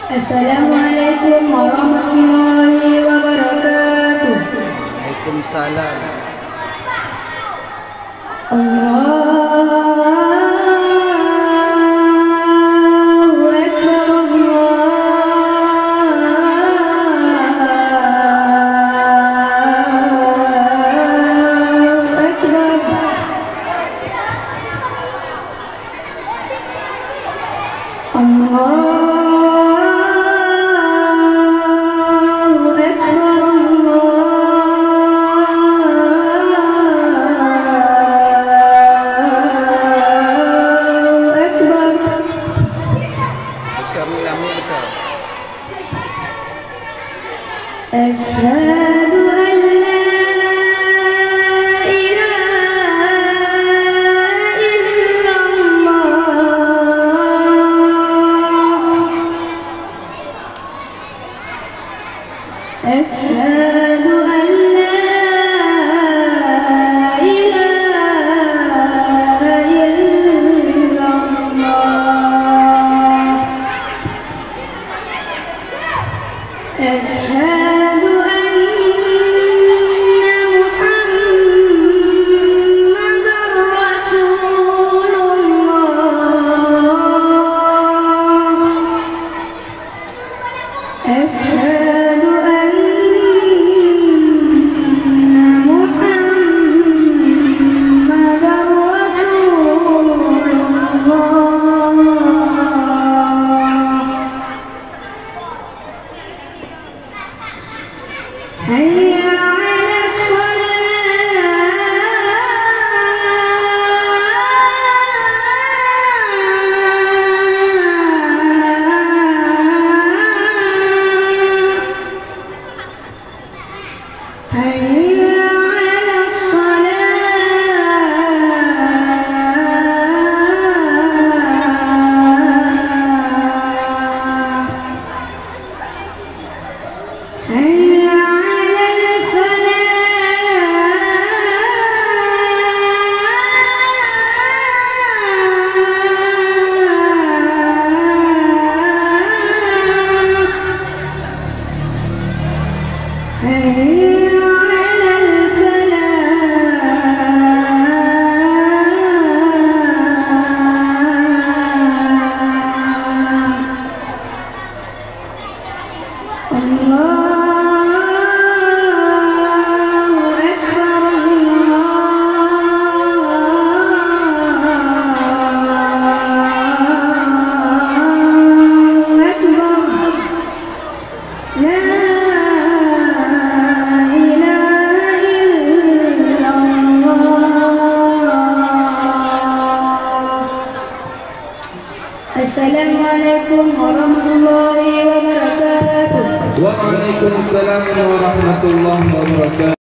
Assalamualaikum warahmatullahi wabarakatuh. Waalaikumsalam. Allahu Akbar, Allahu Akbar. Allah أشهد أن لا إله إلا الله. أشهد أن لا إله إلا الله. أشهد أشهد أن محمداً رسول الله. حي على حي على الصلاة. حي على الفلاح. حي Assalamualaikum warahmatullahi wabarakatuh. Waalaikumsalam warahmatullahi wabarakatuh.